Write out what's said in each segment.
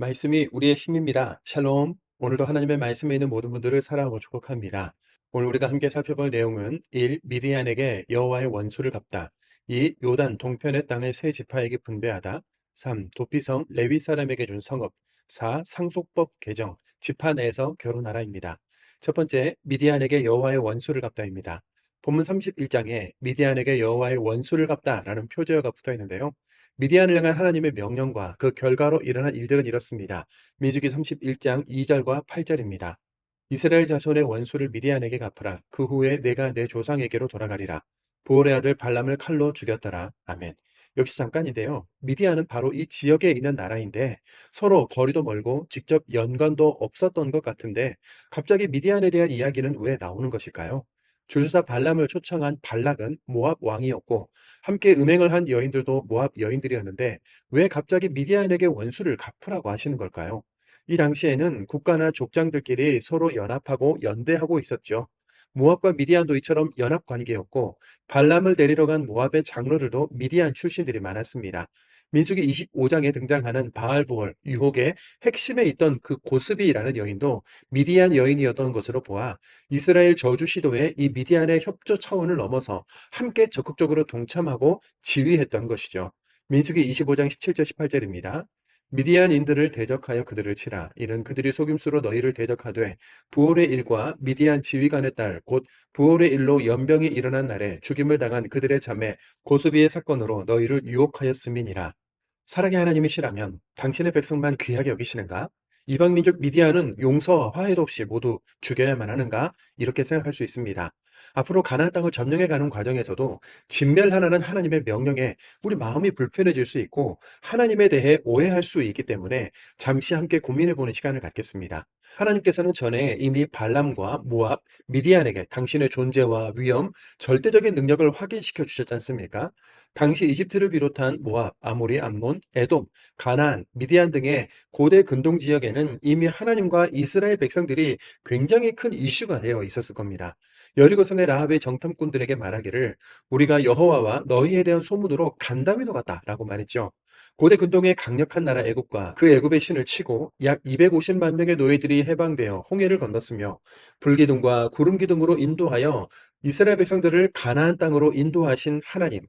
말씀이 우리의 힘입니다. 샬롬. 오늘도 하나님의 말씀에 있는 모든 분들을 사랑하고 축복합니다. 오늘 우리가 함께 살펴볼 내용은 1. 미디안에게 여호와의 원수를 갚다. 2. 요단 동편의 땅을 세 지파에게 분배하다. 3. 도피성 레위 사람에게 준 성읍. 4. 상속법 개정. 지파 내에서 결혼하라입니다. 첫 번째, 미디안에게 여호와의 원수를 갚다입니다. 본문 31장에 미디안에게 여호와의 원수를 갚다라는 표제어가 붙어 있는데요. 미디안을 향한 하나님의 명령과 그 결과로 일어난 일들은 이렇습니다. 민수기 31장 2절과 8절입니다. 이스라엘 자손의 원수를 미디안에게 갚으라. 그 후에 내가 내 조상에게로 돌아가리라. 부올의 아들 발람을 칼로 죽였더라. 아멘. 역시 잠깐인데요. 미디안은 바로 이 지역에 있는 나라인데 서로 거리도 멀고 직접 연관도 없었던 것 같은데 갑자기 미디안에 대한 이야기는 왜 나오는 것일까요? 주수사 발람을 초청한 발락은 모압 왕이었고 함께 음행을 한 여인들도 모압 여인들이었는데 왜 갑자기 미디안에게 원수를 갚으라고 하시는 걸까요? 이 당시에는 국가나 족장들끼리 서로 연합하고 연대하고 있었죠. 모압과 미디안도 이처럼 연합 관계였고 발람을 데리러 간 모압의 장로들도 미디안 출신들이 많았습니다. 민수기 25장에 등장하는 바알부올 유혹의 핵심에 있던 그 고스비라는 여인도 미디안 여인이었던 것으로 보아 이스라엘 저주 시도에 이 미디안의 협조 차원을 넘어서 함께 적극적으로 동참하고 지휘했던 것이죠. 민수기 25장 17절 18절입니다. 미디안인들을 대적하여 그들을 치라. 이는 그들이 속임수로 너희를 대적하되 부올의 일과 미디안 지휘관의 딸 곧 부올의 일로 연병이 일어난 날에 죽임을 당한 그들의 자매 고스비의 사건으로 너희를 유혹하였음이니라. 사랑의 하나님이시라면 당신의 백성만 귀하게 여기시는가? 이방 민족 미디안은 용서와 화해도 없이 모두 죽여야만 하는가? 이렇게 생각할 수 있습니다. 앞으로 가나안 땅을 점령해 가는 과정에서도 진멸하라는 하나님의 명령에 우리 마음이 불편해질 수 있고 하나님에 대해 오해할 수 있기 때문에 잠시 함께 고민해 보는 시간을 갖겠습니다. 하나님께서는 전에 이미 발람과 모압, 미디안에게 당신의 존재와 위엄, 절대적인 능력을 확인시켜 주셨지 않습니까? 당시 이집트를 비롯한 모압, 아모리, 암몬, 에돔, 가나안, 미디안 등의 고대 근동 지역에는 이미 하나님과 이스라엘 백성들이 굉장히 큰 이슈가 되어 있었을 겁니다. 여리고성의 라합의 정탐꾼들에게 말하기를 우리가 여호와와 너희에 대한 소문으로 간담이 녹았다라고 말했죠. 고대 근동의 강력한 나라 애굽과 그 애굽의 신을 치고 약 250만 명의 노예들이 해방되어 홍해를 건넜으며 불기둥과 구름기둥으로 인도하여 이스라엘 백성들을 가나안 땅으로 인도하신 하나님.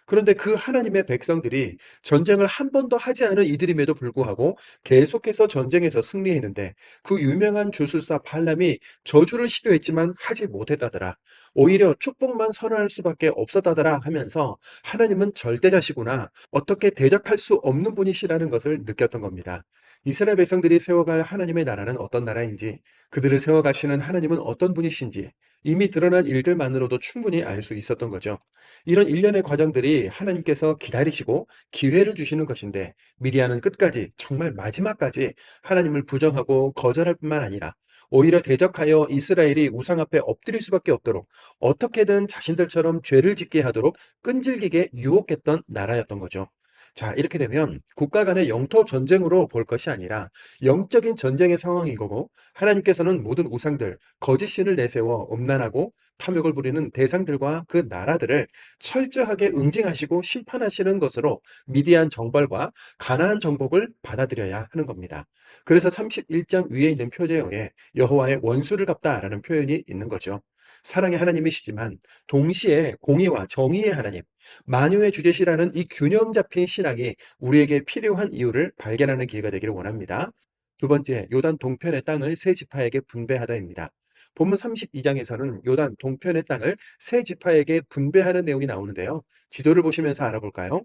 그런데 그 하나님의 백성들이 전쟁을 한 번도 하지 않은 이들임에도 불구하고 계속해서 전쟁에서 승리했는데 그 유명한 주술사 발람이 저주를 시도했지만 하지 못했다더라. 오히려 축복만 선언할 수밖에 없었다더라 하면서 하나님은 절대자시구나. 어떻게 대적할 수 없는 분이시라는 것을 느꼈던 겁니다. 이스라엘 백성들이 세워갈 하나님의 나라는 어떤 나라인지, 그들을 세워가시는 하나님은 어떤 분이신지 이미 드러난 일들만으로도 충분히 알 수 있었던 거죠. 이런 일련의 과정들이 하나님께서 기다리시고 기회를 주시는 것인데 미디안은 끝까지 정말 마지막까지 하나님을 부정하고 거절할 뿐만 아니라 오히려 대적하여 이스라엘이 우상 앞에 엎드릴 수밖에 없도록 어떻게든 자신들처럼 죄를 짓게 하도록 끈질기게 유혹했던 나라였던 거죠. 자, 이렇게 되면 국가 간의 영토 전쟁으로 볼 것이 아니라 영적인 전쟁의 상황인 거고 하나님께서는 모든 우상들, 거짓 신을 내세워 음란하고 탐욕을 부리는 대상들과 그 나라들을 철저하게 응징하시고 심판하시는 것으로 미디안 정벌과 가나안 정복을 받아들여야 하는 겁니다. 그래서 31장 위에 있는 표제어에 여호와의 원수를 갚다라는 표현이 있는 거죠. 사랑의 하나님이시지만 동시에 공의와 정의의 하나님, 만유의 주제시라는 이 균형 잡힌 신앙이 우리에게 필요한 이유를 발견하는 기회가 되기를 원합니다. 두 번째, 요단 동편의 땅을 세 지파에게 분배하다입니다. 본문 32장에서는 요단 동편의 땅을 세 지파에게 분배하는 내용이 나오는데요. 지도를 보시면서 알아볼까요?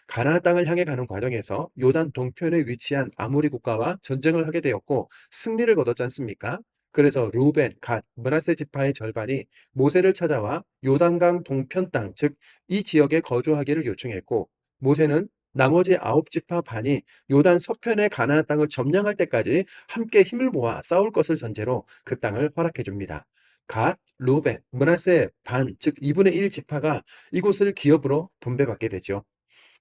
가나안 땅을 향해 가는 과정에서 요단 동편에 위치한 아모리 국가와 전쟁을 하게 되었고 승리를 거뒀지 않습니까? 그래서 루벤, 갓, 므낫세 지파의 절반이 모세를 찾아와 요단강 동편 땅, 즉 이 지역에 거주하기를 요청했고 모세는 나머지 9지파 반이 요단 서편의 가나안 땅을 점령할 때까지 함께 힘을 모아 싸울 것을 전제로 그 땅을 허락해 줍니다. 갓, 루벤, 므낫세 반, 즉 2분의 1 지파가 이곳을 기업으로 분배받게 되죠.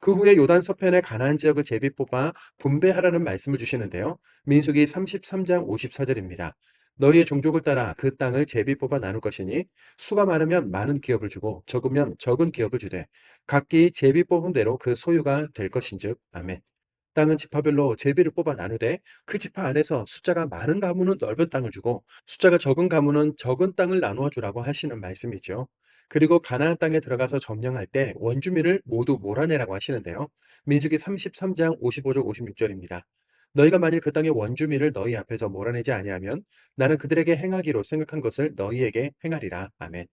그 후에 요단 서편의 가나안 지역을 제비 뽑아 분배하라는 말씀을 주시는데요. 민수기 33장 54절입니다. 너희의 종족을 따라 그 땅을 제비 뽑아 나눌 것이니 수가 많으면 많은 기업을 주고 적으면 적은 기업을 주되 각기 제비 뽑은 대로 그 소유가 될 것인즉 아멘. 땅은 지파별로 제비를 뽑아 나누되 그 지파 안에서 숫자가 많은 가문은 넓은 땅을 주고 숫자가 적은 가문은 적은 땅을 나누어 주라고 하시는 말씀이죠. 그리고 가나안 땅에 들어가서 점령할 때 원주민을 모두 몰아내라고 하시는데요. 민수기 33장 55절 56절입니다. 너희가 만일 그 땅의 원주민을 너희 앞에서 몰아내지 아니하면 나는 그들에게 행하기로 생각한 것을 너희에게 행하리라. 아멘.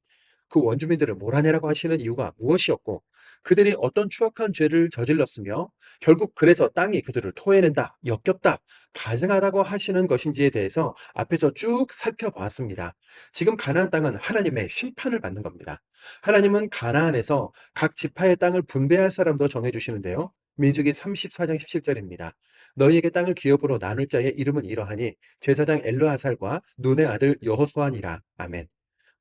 그 원주민들을 몰아내라고 하시는 이유가 무엇이었고 그들이 어떤 추악한 죄를 저질렀으며 결국 그래서 땅이 그들을 토해낸다, 역겹다, 가증하다고 하시는 것인지에 대해서 앞에서 쭉 살펴보았습니다. 지금 가나안 땅은 하나님의 심판을 받는 겁니다. 하나님은 가나안에서 각 지파의 땅을 분배할 사람도 정해주시는데요. 민수기 34장 17절입니다. 너희에게 땅을 기업으로 나눌 자의 이름은 이러하니 제사장 엘르아살과 눈의 아들 여호수아니라. 아멘.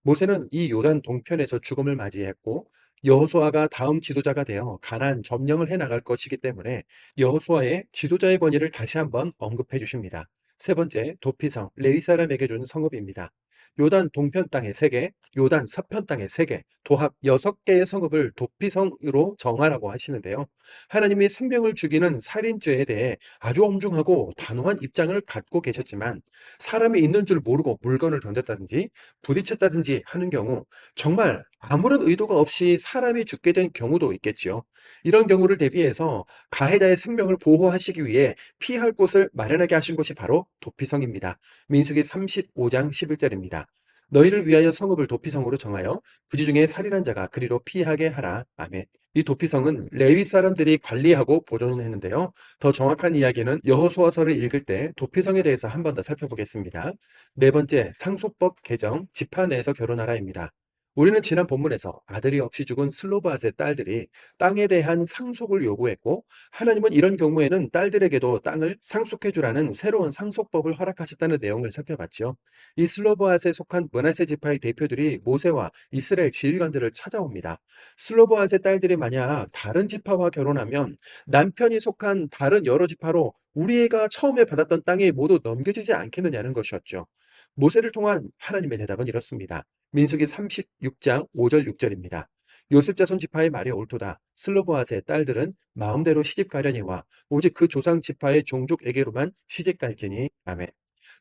모세는 이 요단 동편에서 죽음을 맞이했고 여호수아가 다음 지도자가 되어 가나안 점령을 해 나갈 것이기 때문에 여호수아의 지도자의 권위를 다시 한번 언급해 주십니다. 세 번째, 도피성, 레위 사람에게 준 성읍입니다. 요단 동편 땅의 3개, 요단 서편 땅의 3개, 도합 6개의 성읍을 도피성으로 정하라고 하시는데요. 하나님이 생명을 죽이는 살인죄에 대해 아주 엄중하고 단호한 입장을 갖고 계셨지만 사람이 있는 줄 모르고 물건을 던졌다든지 부딪혔다든지 하는 경우 정말 아무런 의도가 없이 사람이 죽게 된 경우도 있겠지요. 이런 경우를 대비해서 가해자의 생명을 보호하시기 위해 피할 곳을 마련하게 하신 곳이 바로 도피성입니다. 민수기 35장 11절입니다. 너희를 위하여 성읍을 도피성으로 정하여 그지 중에 살인한 자가 그리로 피하게 하라. 아멘. 이 도피성은 레위 사람들이 관리하고 보존했는데요. 더 정확한 이야기는 여호수아서를 읽을 때 도피성에 대해서 한 번 더 살펴보겠습니다. 네 번째, 상속법 개정, 지파 내에서 결혼하라입니다. 우리는 지난 본문에서 아들이 없이 죽은 슬로바앗의 딸들이 땅에 대한 상속을 요구했고 하나님은 이런 경우에는 딸들에게도 땅을 상속해 주라는 새로운 상속법을 허락하셨다는 내용을 살펴봤죠. 이 슬로바앗에 속한 므낫세 지파의 대표들이 모세와 이스라엘 지휘관들을 찾아옵니다. 슬로바앗의 딸들이 만약 다른 지파와 결혼하면 남편이 속한 다른 여러 지파로 우리 애가 처음에 받았던 땅이 모두 넘겨지지 않겠느냐는 것이었죠. 모세를 통한 하나님의 대답은 이렇습니다. 민수기 36장 5절 6절입니다. 요셉 자손 지파의 말이 옳도다. 슬로보아스의 딸들은 마음대로 시집 가려니와 오직 그 조상 지파의 종족에게로만 시집 갈지니. 아멘.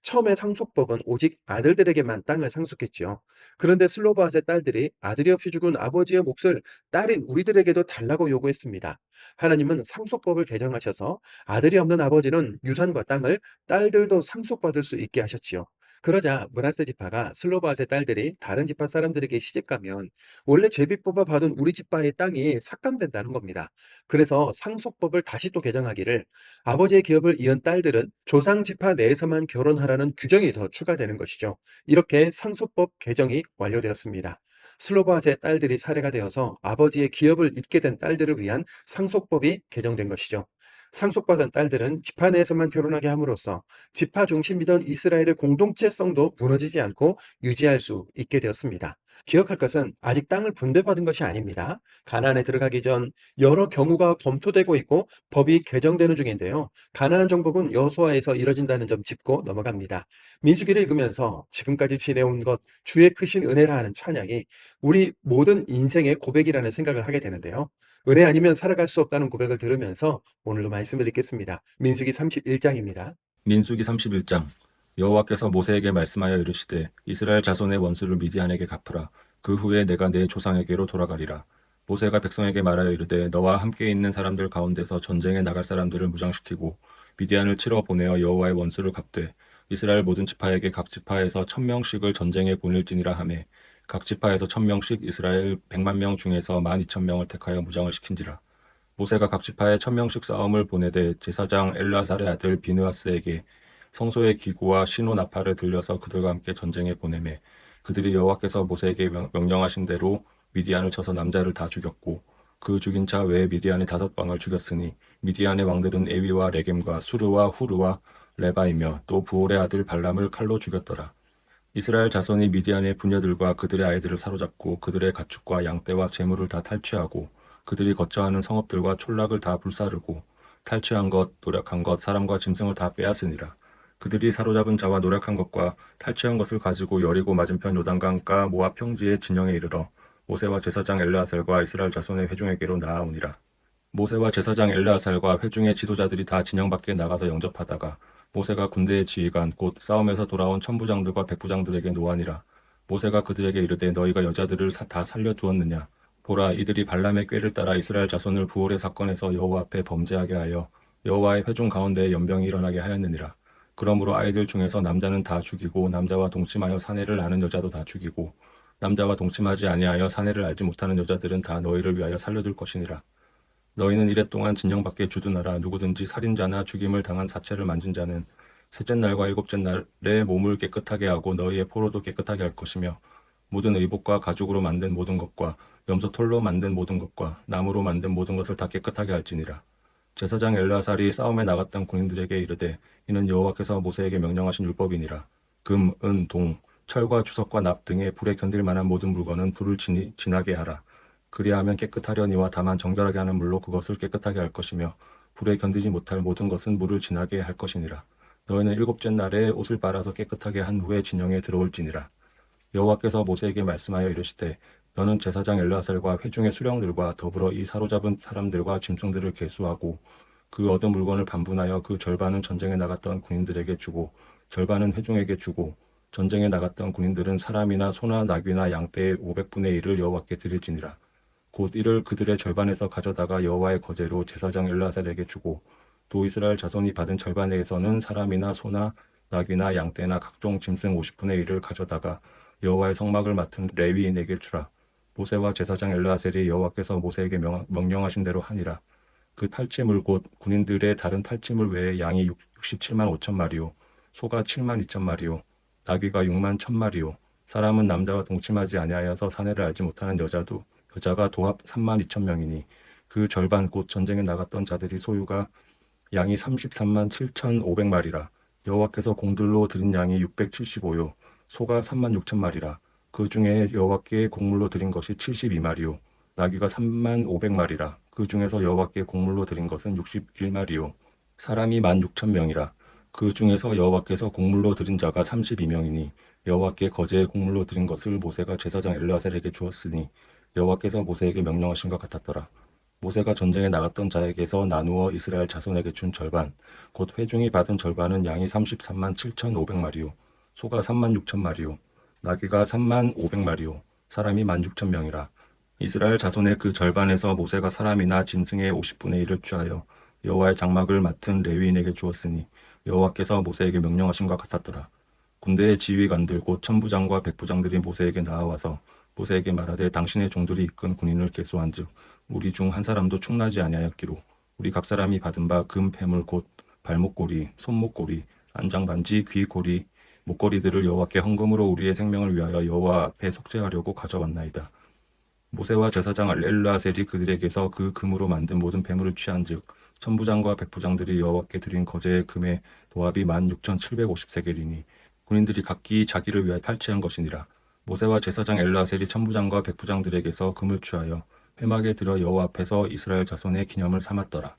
처음에 상속법은 오직 아들들에게만 땅을 상속했지요. 그런데 슬로바앗의 딸들이 아들이 없이 죽은 아버지의 몫을 딸인 우리들에게도 달라고 요구했습니다. 하나님은 상속법을 개정하셔서 아들이 없는 아버지는 유산과 땅을 딸들도 상속받을 수 있게 하셨지요. 그러자 므낫세 지파가 슬로바앗의 딸들이 다른 지파 사람들에게 시집가면 원래 제비 뽑아 받은 우리 지파의 땅이 삭감된다는 겁니다. 그래서 상속법을 다시 또 개정하기를 아버지의 기업을 이은 딸들은 조상 지파 내에서만 결혼하라는 규정이 더 추가되는 것이죠. 이렇게 상속법 개정이 완료되었습니다. 슬로바앗의 딸들이 살해가 되어서 아버지의 기업을 잇게 된 딸들을 위한 상속법이 개정된 것이죠. 상속받은 딸들은 지파 내에서만 결혼하게 함으로써 지파 중심이던 이스라엘의 공동체성도 무너지지 않고 유지할 수 있게 되었습니다. 기억할 것은 아직 땅을 분배받은 것이 아닙니다. 가나안에 들어가기 전 여러 경우가 검토되고 있고 법이 개정되는 중인데요. 가나안 정복은 여호수아에서 이뤄진다는 점 짚고 넘어갑니다. 민수기를 읽으면서 지금까지 지내온 것 주의 크신 은혜라 하는 찬양이 우리 모든 인생의 고백이라는 생각을 하게 되는데요. 은혜 아니면 살아갈 수 없다는 고백을 들으면서 오늘도 말씀을 읽겠습니다. 민수기 31장입니다. 민수기 31장. 여호와께서 모세에게 말씀하여 이르시되 이스라엘 자손의 원수를 미디안에게 갚으라. 그 후에 내가 내 조상에게로 돌아가리라. 모세가 백성에게 말하여 이르되 너와 함께 있는 사람들 가운데서 전쟁에 나갈 사람들을 무장시키고 미디안을 치러 보내어 여호와의 원수를 갚되 이스라엘 모든 지파에게 각 지파에서 1000명씩을 전쟁에 보낼지니라 하매 각 지파에서 1000명씩 이스라엘 100만 명 중에서 12,000명을 택하여 무장을 시킨지라. 모세가 각 지파에 1000명씩 싸움을 보내되 제사장 엘라살의 아들 비느하스에게 성소의 기구와 신호 나팔을 들려서 그들과 함께 전쟁에 보내매 그들이 여호와께서 모세에게 명령하신 대로 미디안을 쳐서 남자를 다 죽였고 그 죽인 자 외에 미디안의 5방을 죽였으니 미디안의 왕들은 에위와 레겜과 수르와 후르와 레바이며 또 부올의 아들 발람을 칼로 죽였더라. 이스라엘 자손이 미디안의 부녀들과 그들의 아이들을 사로잡고 그들의 가축과 양떼와 재물을 다 탈취하고 그들이 거처하는 성읍들과 촌락을 다 불사르고 탈취한 것, 노력한 것, 사람과 짐승을 다 빼앗으니라. 그들이 사로잡은 자와 노력한 것과 탈취한 것을 가지고 여리고 맞은편 요단강가 모압 평지의 진영에 이르러 모세와 제사장 엘르아살과 이스라엘 자손의 회중에게로 나아오니라. 모세와 제사장 엘르아살과 회중의 지도자들이 다 진영 밖에 나가서 영접하다가 모세가 군대의 지휘관 곧 싸움에서 돌아온 천부장들과 백부장들에게 노하니라. 모세가 그들에게 이르되 너희가 여자들을 다 살려두었느냐. 보라 이들이 발람의 꾀를 따라 이스라엘 자손을 부올의 사건에서 여호와 앞에 범죄하게 하여 여호와의 회중 가운데에 연병이 일어나게 하였느니라. 그러므로 아이들 중에서 남자는 다 죽이고 남자와 동침하여 사내를 아는 여자도 다 죽이고 남자와 동침하지 아니하여 사내를 알지 못하는 여자들은 다 너희를 위하여 살려둘 것이니라. 너희는 이래 동안 진영 밖에 주둔하라. 누구든지 살인자나 죽임을 당한 사체를 만진 자는 셋째 날과 일곱째 날에 몸을 깨끗하게 하고 너희의 포로도 깨끗하게 할 것이며 모든 의복과 가죽으로 만든 모든 것과 염소 털로 만든 모든 것과 나무로 만든 모든 것을 다 깨끗하게 할지니라. 제사장 엘르아살이 싸움에 나갔던 군인들에게 이르되 이는 여호와께서 모세에게 명령하신 율법이니라. 금, 은, 동, 철과 주석과 납 등의 불에 견딜 만한 모든 물건은 불을 지나게 하라. 그리하면 깨끗하려니와 다만 정결하게 하는 물로 그것을 깨끗하게 할 것이며 불에 견디지 못할 모든 것은 물을 지나게 할 것이니라. 너희는 일곱째 날에 옷을 빨아서 깨끗하게 한 후에 진영에 들어올지니라. 여호와께서 모세에게 말씀하여 이르시되 너는 제사장 엘르아살과 회중의 수령들과 더불어 이 사로잡은 사람들과 짐승들을 계수하고 그 얻은 물건을 반분하여 그 절반은 전쟁에 나갔던 군인들에게 주고 절반은 회중에게 주고 전쟁에 나갔던 군인들은 사람이나 소나 나귀나 양떼의 500분의 1을 여호와께 드릴지니라. 곧 이를 그들의 절반에서 가져다가 여호와의 거제로 제사장 엘르아살에게 주고 또 이스라엘 자손이 받은 절반에서는 사람이나 소나 나귀나 양떼나 각종 짐승 50분의 1을 가져다가 여호와의 성막을 맡은 레위인에게 주라. 모세와 제사장 엘르아셀이 여호와께서 모세에게 명령하신 대로 하니라. 그 탈취물 곧 군인들의 다른 탈취물 외에 양이 67만 5천 마리요 소가 7만 2천 마리요 나귀가 6만 1천 마리요 사람은 남자와 동침하지 아니하여서 사내를 알지 못하는 여자가 도합 3만 2천 명이니 그 절반 곧 전쟁에 나갔던 자들이 소유가 양이 33만 7천 5백마리라. 여호와께서 공들로 드린 양이 675요 소가 3만 6천 마리라. 그 중에 여호와께 곡물로 드린 것이 72마리요 나귀가 3만 5백마리라. 그 중에서 여호와께 곡물로 드린 것은 61마리요 사람이 1만 6천 명이라. 그 중에서 여호와께서 곡물로 드린 자가 32명이니 여호와께 거제에 곡물로 드린 것을 모세가 제사장 엘르아살에게 주었으니 여호와께서 모세에게 명령하신 것 같았더라. 모세가 전쟁에 나갔던 자에게서 나누어 이스라엘 자손에게 준 절반 곧 회중이 받은 절반은 양이 33만 7천 5백마리요 소가 3만 6천 마리요 나귀가 3만 5백마리요 사람이 1만 6천 명이라. 이스라엘 자손의 그 절반에서 모세가 사람이나 짐승의 50분의 1을 취하여 여호와의 장막을 맡은 레위인에게 주었으니 여호와께서 모세에게 명령하신 것 같았더라. 군대의 지휘관들 곧 천부장과 백부장들이 모세에게 나아와서 모세에게 말하되 당신의 종들이 이끈 군인을 계수한즉 우리 중 한 사람도 충나지 아니하였기로 우리 각 사람이 받은 바 금 패물 곧 발목고리, 손목고리, 안장반지, 귀고리, 목걸이들을 여호와께 헌금으로 우리의 생명을 위하여 여호와 앞에 속죄하려고 가져왔나이다. 모세와 제사장 엘르아셀이 그들에게서 그 금으로 만든 모든 패물을 취한즉 천부장과 백부장들이 여호와께 드린 거제의 금의 도합이 16,750세겔이니 군인들이 각기 자기를 위하여 탈취한 것이니라. 모세와 제사장 엘르아셀이 천부장과 백부장들에게서 금을 취하여 회막에 들여 여호와 앞에서 이스라엘 자손의 기념을 삼았더라.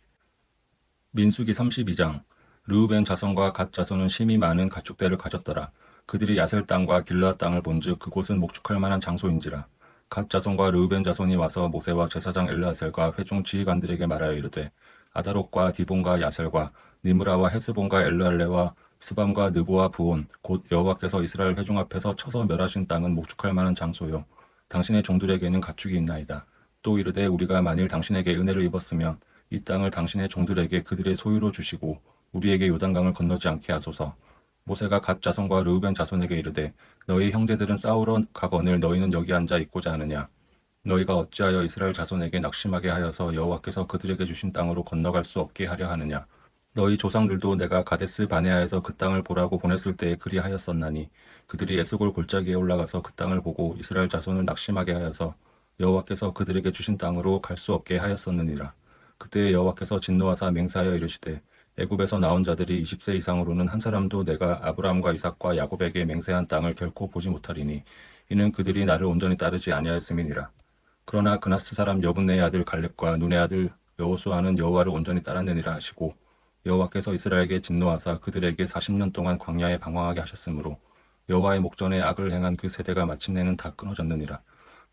민수기 32장. 르우벤 자손과 갓 자손은 심히 많은 가축대를 가졌더라. 그들이 야셀 땅과 길르앗 땅을 본즉 그곳은 목축할 만한 장소인지라. 갓 자손과 르우벤 자손이 와서 모세와 제사장 엘르아셀과 회중 지휘관들에게 말하여 이르되 아다롯과 디본과 야셀과 니므라와 헤스본과 엘르알레와 스밤과 느보와 부온 곧 여호와께서 이스라엘 회중 앞에서 쳐서 멸하신 땅은 목축할 만한 장소요 당신의 종들에게는 가축이 있나이다. 또 이르되 우리가 만일 당신에게 은혜를 입었으면 이 땅을 당신의 종들에게 그들의 소유로 주시고 우리에게 요단강을 건너지 않게 하소서. 모세가 갓 자손과 르우벤 자손에게 이르되 너희 형제들은 싸우러 가거늘 너희는 여기 앉아 있고자 하느냐. 너희가 어찌하여 이스라엘 자손에게 낙심하게 하여서 여호와께서 그들에게 주신 땅으로 건너갈 수 없게 하려 하느냐. 너희 조상들도 내가 가데스 바네아에서 그 땅을 보라고 보냈을 때에 그리하였었나니 그들이 에스골 골짜기에 올라가서 그 땅을 보고 이스라엘 자손을 낙심하게 하여서 여호와께서 그들에게 주신 땅으로 갈 수 없게 하였었느니라. 그때 여호와께서 진노하사 맹세하여 이르시되 애굽에서 나온 자들이 20세 이상으로는 한 사람도 내가 아브라함과 이삭과 야곱에게 맹세한 땅을 결코 보지 못하리니 이는 그들이 나를 온전히 따르지 아니하였음이니라. 그러나 그나스 사람 여분네의 아들 갈렙과 눈의 아들 여호수아는 여호와를 온전히 따랐느니라 하시고 여호와께서 이스라엘에게 진노하사 그들에게 40년 동안 광야에 방황하게 하셨으므로 여호와의 목전에 악을 행한 그 세대가 마침내는 다 끊어졌느니라.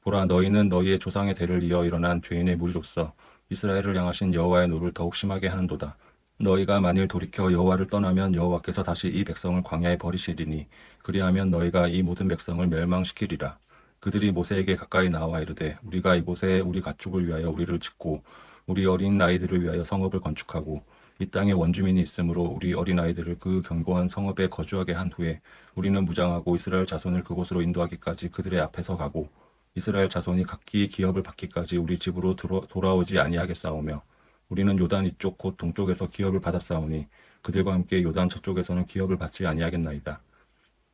보라 너희는 너희의 조상의 대를 이어 일어난 죄인의 무리로서 이스라엘을 향하신 여호와의 노를 더욱 심하게 하는도다. 너희가 만일 돌이켜 여호와를 떠나면 여호와께서 다시 이 백성을 광야에 버리시리니 그리하면 너희가 이 모든 백성을 멸망시키리라. 그들이 모세에게 가까이 나와 이르되 우리가 이곳에 우리 가축을 위하여 우리를 짓고 우리 어린 아이들을 위하여 성읍을 건축하고 이 땅에 원주민이 있으므로 우리 어린 아이들을 그 견고한 성읍에 거주하게 한 후에 우리는 무장하고 이스라엘 자손을 그곳으로 인도하기까지 그들의 앞에서 가고 이스라엘 자손이 각기 기업을 받기까지 우리 집으로 돌아오지 아니하겠사오며 우리는 요단 이쪽 곧 동쪽에서 기업을 받았사오니 그들과 함께 요단 저쪽에서는 기업을 받지 아니하겠나이다.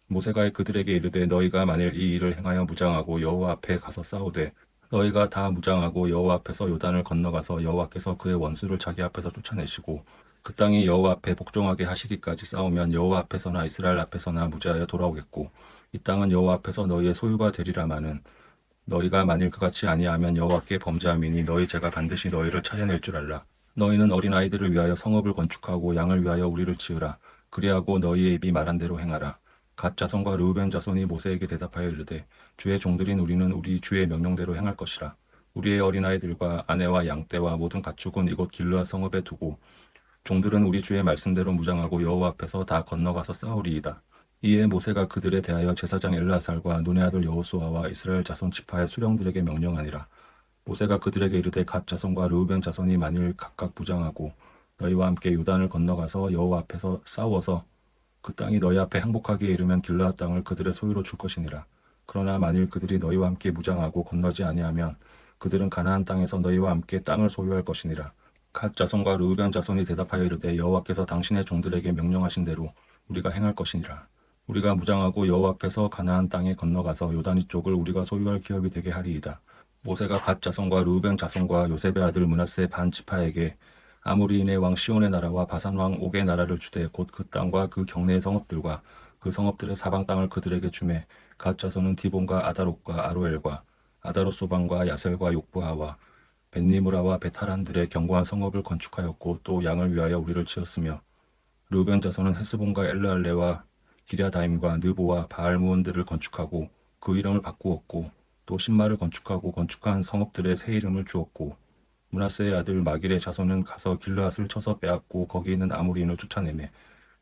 모세가 그들에게 이르되 너희가 만일 이 일을 행하여 무장하고 여호와 앞에 가서 싸우되 너희가 다 무장하고 여호와 앞에서 요단을 건너가서 여호와께서 그의 원수를 자기 앞에서 쫓아내시고 그 땅이 여호와 앞에 복종하게 하시기까지 싸우면 여호와 앞에서나 이스라엘 앞에서나 무죄하여 돌아오겠고 이 땅은 여호와 앞에서 너희의 소유가 되리라마는 너희가 만일 그같이 아니하면 여호와께 범죄함이니 너희 죄가 반드시 너희를 찾아낼 줄 알라. 너희는 어린 아이들을 위하여 성읍을 건축하고 양을 위하여 우리를 지으라. 그리하고 너희의 입이 말한 대로 행하라. 갓 자손과 르우벤 자손이 모세에게 대답하여 이르되 주의 종들인 우리는 우리 주의 명령대로 행할 것이라. 우리의 어린 아이들과 아내와 양떼와 모든 가축은 이곳 길르앗 성읍에 두고 종들은 우리 주의 말씀대로 무장하고 여호와 앞에서 다 건너가서 싸우리이다. 이에 모세가 그들에 대하여 제사장 엘르아살과 눈의 아들 여호수아와 이스라엘 자손 지파의 수령들에게 명령하니라. 모세가 그들에게 이르되 갓 자손과 르우벤 자손이 만일 각각 무장하고 너희와 함께 요단을 건너가서 여호와 앞에서 싸워서 그 땅이 너희 앞에 행복하게 이르면 길르앗 땅을 그들의 소유로 줄 것이니라. 그러나 만일 그들이 너희와 함께 무장하고 건너지 아니하면 그들은 가나안 땅에서 너희와 함께 땅을 소유할 것이니라. 갓 자손과 르우벤 자손이 대답하여 이르되 여호와께서 당신의 종들에게 명령하신 대로 우리가 행할 것이니라. 우리가 무장하고 여호와 앞에서 가나안 땅에 건너가서 요단 이쪽을 우리가 소유할 기업이 되게 하리이다. 모세가 갓 자손과 르우벤 자손과 요셉의 아들 므낫세 반 지파에게 아모리인의 왕 시온의 나라와 바산 왕 옥의 나라를 주되 곧 그 땅과 그 경내의 성읍들과 그 성읍들의 사방 땅을 그들에게 주매 갓 자손은 디본과 아다롯과 아로엘과 아다롯 소방과 야셀과 욕부하와 벳니무라와 베타란들의 견고한 성읍을 건축하였고 또 양을 위하여 우리를 지었으며 르우벤 자손은 헤스본과 엘르알레와 기랴다임과 느보와 바알무온들을 건축하고 그 이름을 바꾸었고 또 신마를 건축하고 건축한 성읍들의 새 이름을 주었고 므낫세의 아들 마길의 자손은 가서 길르앗을 쳐서 빼앗고 거기 있는 아모리인을 쫓아내매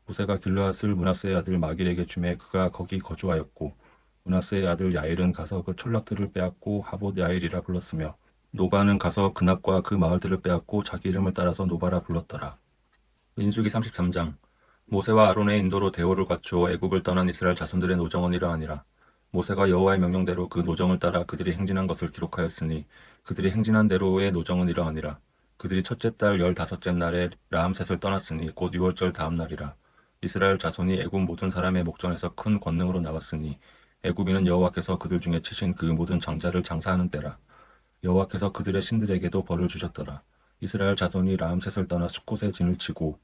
모세가 길르앗을 므낫세의 아들 마길에게 주매 그가 거기 거주하였고 므낫세의 아들 야일은 가서 그 촌락들을 빼앗고 하봇 야일이라 불렀으며 노바는 가서 그납과 그 마을들을 빼앗고 자기 이름을 따라서 노바라 불렀더라. 민수기 33장. 모세와 아론의 인도로 대오를 갖추어 애굽을 떠난 이스라엘 자손들의 노정은 이러하니라. 모세가 여호와의 명령대로 그 노정을 따라 그들이 행진한 것을 기록하였으니 그들이 행진한 대로의 노정은 이러하니라. 그들이 첫째 달 15째 날에 라암셋을 떠났으니 곧 6월절 다음 날이라. 이스라엘 자손이 애굽 모든 사람의 목전에서 큰 권능으로 나왔으니 애굽인은 여호와께서 그들 중에 치신 그 모든 장자를 장사하는 때라. 여호와께서 그들의 신들에게도 벌을 주셨더라. 이스라엘 자손이 라암셋을 떠나 숫곳에 진을 치고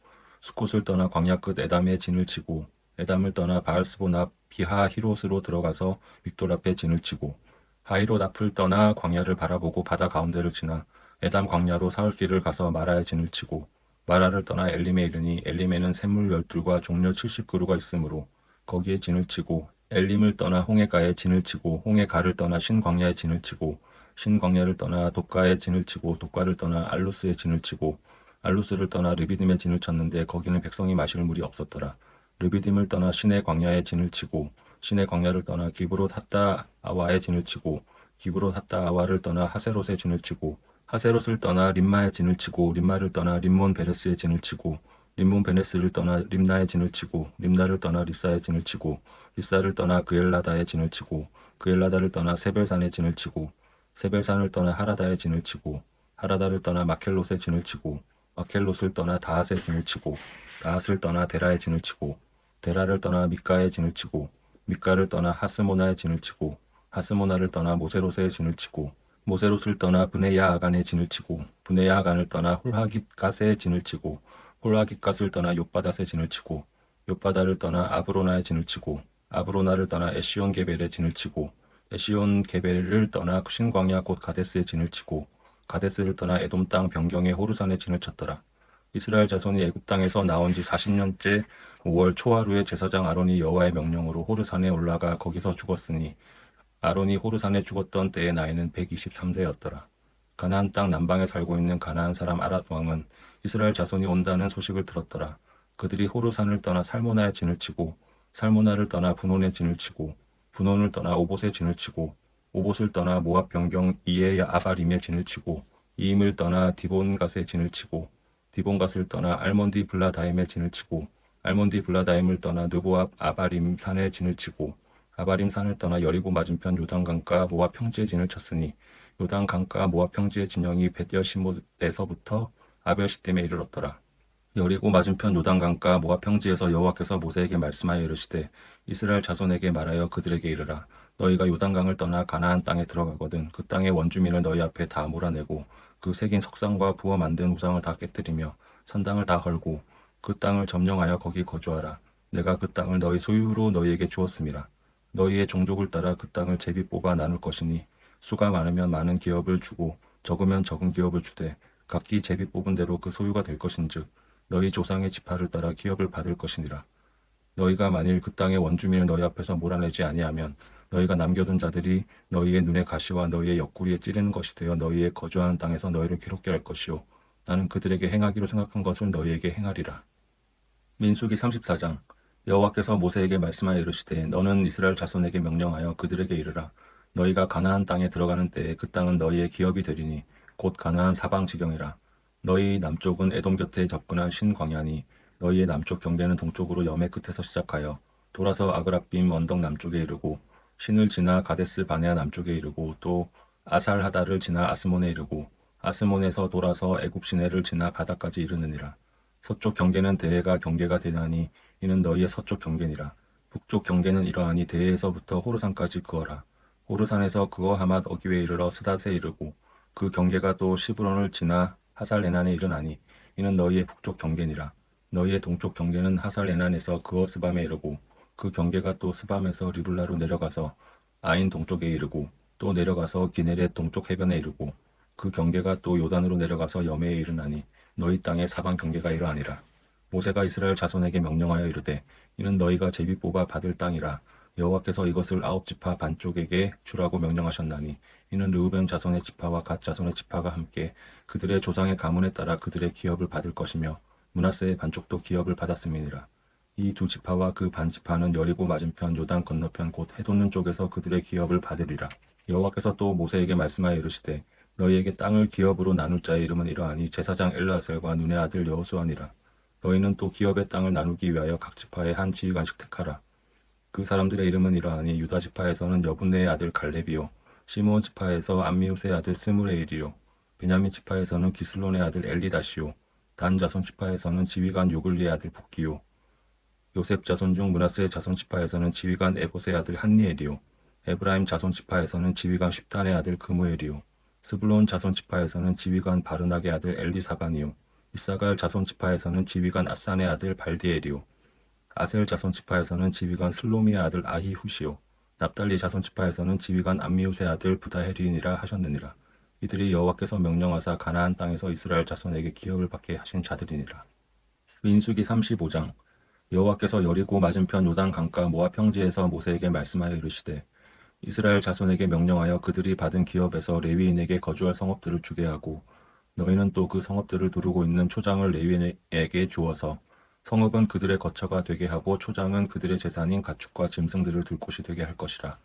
숫곳을 떠나 광야 끝 에담에 진을 치고 에담을 떠나 바알스본 앞 비하 히롯으로 들어가서 빅돌 앞에 진을 치고 하이롯 앞을 떠나 광야를 바라보고 바다 가운데를 지나 에담 광야로 사흘길을 가서 마라에 진을 치고 마라를 떠나 엘림에 이르니 엘림에는 샘물 12과 종려 70그루가 있으므로 거기에 진을 치고 엘림을 떠나 홍해가에 진을 치고 홍해가를 떠나 신광야에 진을 치고 신광야를 떠나 독가에 진을 치고 독가를 떠나 알루스에 진을 치고 알루스를 떠나 르비딤에 진을 쳤는데 거기는 백성이 마실 물이 없었더라. 르비딤을 떠나 신의 광야에 진을 치고 신의 광야를 떠나 기브롯 핫다 아와에 진을 치고 기브롯 핫다 아와를 떠나 하세롯에 진을 치고 하세롯을 떠나 림마에 진을 치고 림마를 떠나 림몬 베레스에 진을 치고 림몬 베네스를 떠나 림나에 진을 치고 림나를 떠나 리사에 진을 치고 리사를 떠나 그엘라다에 진을 치고 그엘라다를 떠나 세벨산에 진을 치고 세벨산을 떠나 하라다에 진을 치고 하라다를 떠나 마켈롯에 진을 치고 마켈롯을 떠나 다핫에 진을 치고 다핫을 떠나 데라에 진을 치고 데라를 떠나 미가에 진을 치고 미가를 떠나 하스모나에 진을 치고 하스모나를 떠나 모세롯에 진을 치고 모세롯을 떠나 브네야 아간에 진을 치고 브네야 아간을 떠나 홀하깃갓에 진을 치고 홀하깃갓을 떠나 욥바닷에 진을 치고 욥바다를 떠나 아브로나에 진을 치고 아브로나를 떠나 에시온 게벨에 진을 치고 에시온 게벨을 떠나 신광야 곧 가데스에 진을 치고 가데스를 떠나 에돔 땅 변경의 호르산에 진을 쳤더라. 이스라엘 자손이 애굽 땅에서 나온 지 40년째 5월 초하루에 제사장 아론이 여호와의 명령으로 호르산에 올라가 거기서 죽었으니 아론이 호르산에 죽었던 때의 나이는 123세였더라. 가나안 땅 남방에 살고 있는 가나안 사람 아랏 왕은 이스라엘 자손이 온다는 소식을 들었더라. 그들이 호르산을 떠나 살모나에 진을 치고 살모나를 떠나 분온에 진을 치고 분온을 떠나 오봇에 진을 치고 오봇을 떠나 모압 변경 이에 아바림에 진을 치고 이임을 떠나 디본갓에 진을 치고 디본갓을 떠나 알몬디 블라다임에 진을 치고 알몬디 블라다임을 떠나 느보압 아바림 산에 진을 치고 아바림 산을 떠나 여리고 맞은편 요단 강가 모압 평지에 진을 쳤으니 요단 강가 모압 평지의 진영이 벳여시못에서부터 아벨시댐에 이르렀더라. 여리고 맞은편 요단 강가 모압 평지에서 여호와께서 모세에게 말씀하여 이르시되 이스라엘 자손에게 말하여 그들에게 이르라. 너희가 요단강을 떠나 가나안 땅에 들어가거든 그 땅의 원주민을 너희 앞에 다 몰아내고 그 새긴 석상과 부어 만든 우상을 다 깨뜨리며 산당을 다 헐고 그 땅을 점령하여 거기 거주하라. 내가 그 땅을 너희 소유로 너희에게 주었음이라. 너희의 종족을 따라 그 땅을 제비 뽑아 나눌 것이니 수가 많으면 많은 기업을 주고 적으면 적은 기업을 주되 각기 제비 뽑은 대로 그 소유가 될 것인즉 너희 조상의 지파를 따라 기업을 받을 것이니라. 너희가 만일 그 땅의 원주민을 너희 앞에서 몰아내지 아니하면 너희가 남겨둔 자들이 너희의 눈의 가시와 너희의 옆구리에 찌르는 것이 되어 너희의 거주하는 땅에서 너희를 괴롭게 할 것이요 나는 그들에게 행하기로 생각한 것을 너희에게 행하리라. 민수기 34장. 여호와께서 모세에게 말씀하여 이르시되 너는 이스라엘 자손에게 명령하여 그들에게 이르라. 너희가 가나안 땅에 들어가는 때에 그 땅은 너희의 기업이 되리니 곧 가나안 사방 지경이라. 너희 남쪽은 에돔 곁에 접근한 신광야니 너희의 남쪽 경계는 동쪽으로 여매 끝에서 시작하여 돌아서 아그라빔 언덕 남쪽에 이르고 신을 지나 가데스 바네아 남쪽에 이르고 또 아살하다를 지나 아스몬에 이르고 아스몬에서 돌아서 애굽 시내를 지나 바다까지 이르느니라. 서쪽 경계는 대해가 경계가 되나니 이는 너희의 서쪽 경계니라. 북쪽 경계는 이러하니 대해에서부터 호르산까지 그어라. 호르산에서 그어 하맛 어기에 이르러 스닷에 이르고 그 경계가 또 시브론을 지나 하살레난에 이르나니 이는 너희의 북쪽 경계니라. 너희의 동쪽 경계는 하살레난에서 그어 스밤에 이르고 그 경계가 또 스밤에서 리블라로 내려가서 아인 동쪽에 이르고 또 내려가서 기네렛 동쪽 해변에 이르고 그 경계가 또 요단으로 내려가서 여매에 이르나니 너희 땅의 사방 경계가 이러하니라. 모세가 이스라엘 자손에게 명령하여 이르되 이는 너희가 제비 뽑아 받을 땅이라. 여호와께서 이것을 아홉 지파 반쪽에게 주라고 명령하셨나니 이는 르우벤 자손의 지파와 갓 자손의 지파가 함께 그들의 조상의 가문에 따라 그들의 기업을 받을 것이며 므낫세의 반쪽도 기업을 받았음이니라. 이 두 지파와 그 반 지파는 여리고 맞은편 요단 건너편 곧 해돋는 쪽에서 그들의 기업을 받으리라. 여호와께서 또 모세에게 말씀하여 이르시되 너희에게 땅을 기업으로 나눌 자의 이름은 이러하니 제사장 엘르아셀과 눈의 아들 여호수아니라. 너희는 또 기업의 땅을 나누기 위하여 각 지파에 한 지휘관씩 택하라. 그 사람들의 이름은 이러하니 유다 지파에서는 여분네의 아들 갈렙이요 시므온 지파에서 암미우스의 아들 스무레일이요 베냐민 지파에서는 기슬론의 아들 엘리다시요 단 자손 지파에서는 지휘관 요글리의 아들 북기요 요셉 자손 중 므낫세 자손 지파에서는 지휘관 에봇의 아들 한니엘이요 에브라임 자손 지파에서는 지휘관 십단의 아들 그무엘이요 스불론 자손 지파에서는 지휘관 바르낙의 아들 엘리사반이요 이사갈 자손 지파에서는 지휘관 아산의 아들 발디엘이요 아셀 자손 지파에서는 지휘관 슬로미의 아들 아히후시요 납달리 자손 지파에서는 지휘관 암미웃의 아들 부다헬이니라 하셨느니라. 이들이 여호와께서 명령하사 가나안 땅에서 이스라엘 자손에게 기업을 받게 하신 자들이니라. 민수기 35장. 여호와께서 여리고 맞은편 요단 강가 모압 평지에서 모세에게 말씀하여 이르시되 이스라엘 자손에게 명령하여 그들이 받은 기업에서 레위인에게 거주할 성읍들을 주게 하고 너희는 또 그 성읍들을 두르고 있는 초장을 레위인에게 주어서 성읍은 그들의 거처가 되게 하고 초장은 그들의 재산인 가축과 짐승들을 둘 곳이 되게 할 것이라.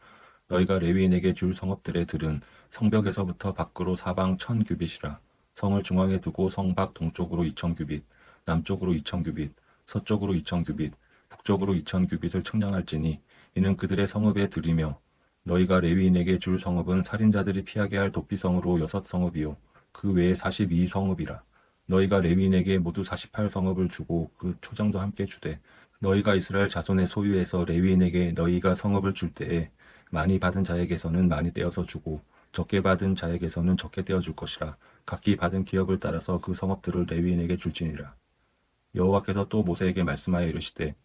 너희가 레위인에게 줄 성읍들의 들은 성벽에서부터 밖으로 사방 1000규빗이라. 성을 중앙에 두고 성 밖 동쪽으로 2000규빗, 남쪽으로 2000규빗, 서쪽으로 2000규빗, 북쪽으로 2000규빗을 측량할지니 이는 그들의 성읍에 들이며 너희가 레위인에게 줄 성읍은 살인자들이 피하게 할 도피성으로 6성읍이요 그 외에 42성읍이라. 너희가 레위인에게 모두 48성읍을 주고 그 초장도 함께 주되 너희가 이스라엘 자손의 소유에서 레위인에게 너희가 성읍을 줄 때에 많이 받은 자에게서는 많이 떼어서 주고 적게 받은 자에게서는 적게 떼어 줄 것이라. 각기 받은 기업을 따라서 그 성읍들을 레위인에게 줄지니라. 여호와께서 또 모세에게 말씀하여 이르시되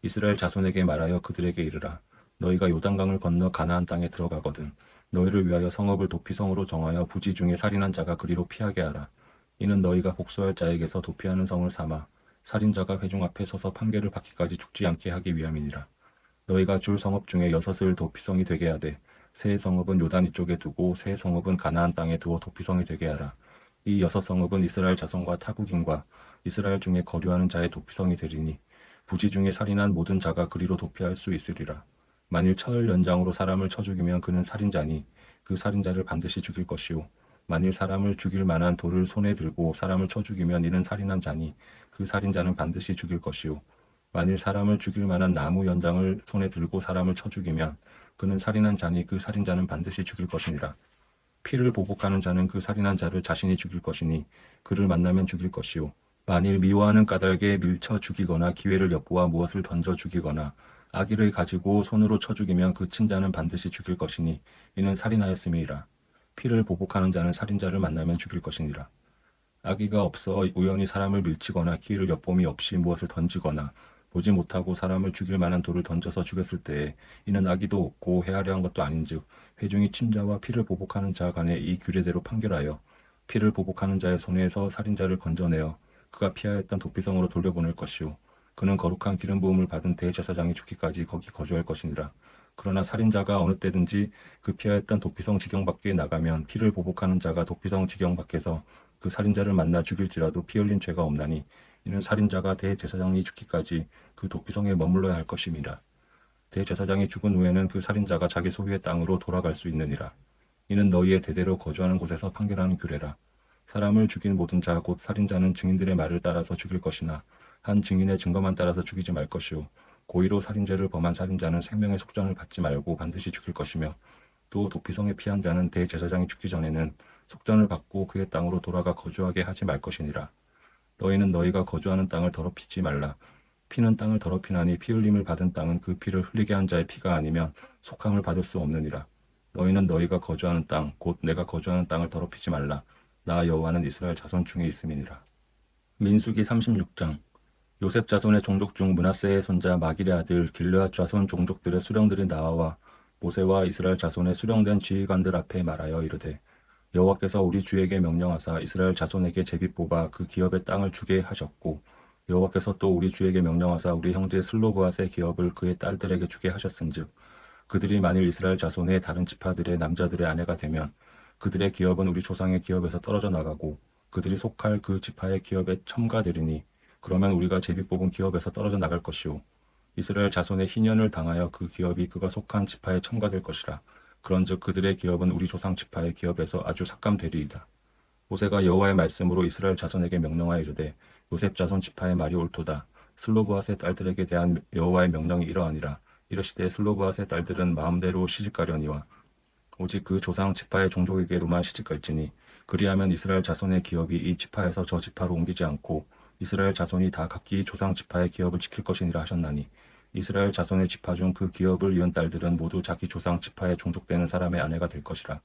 이스라엘 자손에게 말하여 그들에게 이르라. 너희가 요단강을 건너 가나안 땅에 들어가거든 너희를 위하여 성읍을 도피성으로 정하여 부지 중에 살인한 자가 그리로 피하게 하라. 이는 너희가 복수할 자에게서 도피하는 성을 삼아 살인자가 회중 앞에 서서 판결을 받기까지 죽지 않게 하기 위함이니라. 너희가 줄 성읍 중에 6을 도피성이 되게 하되 세 성읍은 요단 이쪽에 두고 세 성읍은 가나안 땅에 두어 도피성이 되게 하라. 이 여섯 성읍은 이스라엘 자손과 타국인과 이스라엘 중에 거류하는 자의 도피성이 되리니 부지 중에 살인한 모든 자가 그리로 도피할 수 있으리라. 만일 철 연장으로 사람을 쳐 죽이면 그는 살인자니 그 살인자를 반드시 죽일 것이요 만일 사람을 죽일 만한 돌을 손에 들고 사람을 쳐 죽이면 이는 살인한 자니 그 살인자는 반드시 죽일 것이요 만일 사람을 죽일 만한 나무 연장을 손에 들고 사람을 쳐 죽이면 그는 살인한 자니 그 살인자는 반드시 죽일 것이니라. 피를 보복하는 자는 그 살인한 자를 자신이 죽일 것이니 그를 만나면 죽일 것이요 만일 미워하는 까닭에 밀쳐 죽이거나 기회를 엿보아 무엇을 던져 죽이거나 악의를 가지고 손으로 쳐 죽이면 그 친자는 반드시 죽일 것이니 이는 살인하였음이니라. 피를 보복하는 자는 살인자를 만나면 죽일 것이니라. 악의가 없어 우연히 사람을 밀치거나 기회를 엿봄이 없이 무엇을 던지거나 보지 못하고 사람을 죽일 만한 돌을 던져서 죽였을 때에 이는 악의도 없고 해하려 한 것도 아닌즉 회중이 친자와 피를 보복하는 자 간에 이 규례대로 판결하여 피를 보복하는 자의 손에서 살인자를 건져내어 그가 피하였던 도피성으로 돌려보낼 것이요 그는 거룩한 기름 부음을 받은 대제사장이 죽기까지 거기 거주할 것이니라. 그러나 살인자가 어느 때든지 그 피하였던 도피성 지경 밖에 나가면 피를 보복하는 자가 도피성 지경 밖에서 그 살인자를 만나 죽일지라도 피 흘린 죄가 없나니 이는 살인자가 대제사장이 죽기까지 그 도피성에 머물러야 할 것임이라. 대제사장이 죽은 후에는 그 살인자가 자기 소유의 땅으로 돌아갈 수 있느니라. 이는 너희의 대대로 거주하는 곳에서 판결하는 규례라. 사람을 죽인 모든 자 곧 살인자는 증인들의 말을 따라서 죽일 것이나 한 증인의 증거만 따라서 죽이지 말 것이요 고의로 살인죄를 범한 살인자는 생명의 속전을 받지 말고 반드시 죽일 것이며 또 도피성에 피한 자는 대제사장이 죽기 전에는 속전을 받고 그의 땅으로 돌아가 거주하게 하지 말 것이니라. 너희는 너희가 거주하는 땅을 더럽히지 말라. 피는 땅을 더럽히나니 피 흘림을 받은 땅은 그 피를 흘리게 한 자의 피가 아니면 속함을 받을 수 없느니라. 너희는 너희가 거주하는 땅 곧 내가 거주하는 땅을 더럽히지 말라. 나 여호와는 이스라엘 자손 중에 있음이니라. 민수기 36장. 요셉 자손의 종족 중 므낫세의 손자 마길의 아들 길르앗 자손 종족들의 수령들이 나와 모세와 이스라엘 자손의 수령된 지휘관들 앞에 말하여 이르되 여호와께서 우리 주에게 명령하사 이스라엘 자손에게 제비 뽑아 그 기업의 땅을 주게 하셨고 여호와께서 또 우리 주에게 명령하사 우리 형제 슬로브앗의 기업을 그의 딸들에게 주게 하셨은즉 그들이 만일 이스라엘 자손의 다른 지파들의 남자들의 아내가 되면 그들의 기업은 우리 조상의 기업에서 떨어져 나가고 그들이 속할 그 지파의 기업에 첨가되리니 그러면 우리가 제비 뽑은 기업에서 떨어져 나갈 것이요 이스라엘 자손의 희년을 당하여 그 기업이 그가 속한 지파에 첨가될 것이라. 그런즉 그들의 기업은 우리 조상 지파의 기업에서 아주 삭감되리이다. 모세가 여호와의 말씀으로 이스라엘 자손에게 명령하여 이르되 요셉 자손 지파의 말이 옳도다. 슬로브앗의 딸들에게 대한 여호와의 명령이 이러하니라. 이르시되 슬로브앗의 딸들은 마음대로 시집가려니와 오직 그 조상 지파의 종족에게로만 시집갈지니 그리하면 이스라엘 자손의 기업이 이 지파에서 저 지파로 옮기지 않고 이스라엘 자손이 다 각기 조상 지파의 기업을 지킬 것이니라 하셨나니 이스라엘 자손의 지파 중 그 기업을 이은 딸들은 모두 자기 조상 지파에 종족되는 사람의 아내가 될 것이라.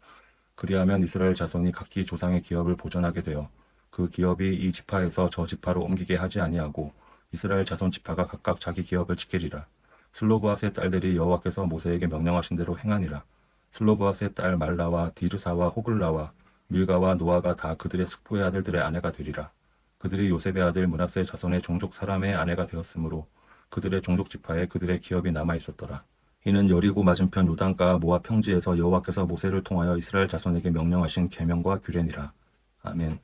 그리하면 이스라엘 자손이 각기 조상의 기업을 보존하게 되어 그 기업이 이 지파에서 저 지파로 옮기게 하지 아니하고 이스라엘 자손 지파가 각각 자기 기업을 지키리라. 슬로브앗의 딸들이 여호와께서 모세에게 명령하신 대로 행하니라. 슬로브앗의 딸 말라와 디르사와 호글라와 밀가와 노아가 다 그들의 숙부의 아들들의 아내가 되리라. 그들이 요셉의 아들 므낫세 자손의 종족 사람의 아내가 되었으므로 그들의 종족 지파에 그들의 기업이 남아 있었더라. 이는 여리고 맞은편 요단가 모압 평지에서 여호와께서 모세를 통하여 이스라엘 자손에게 명령하신 계명과 규례니라. 아멘.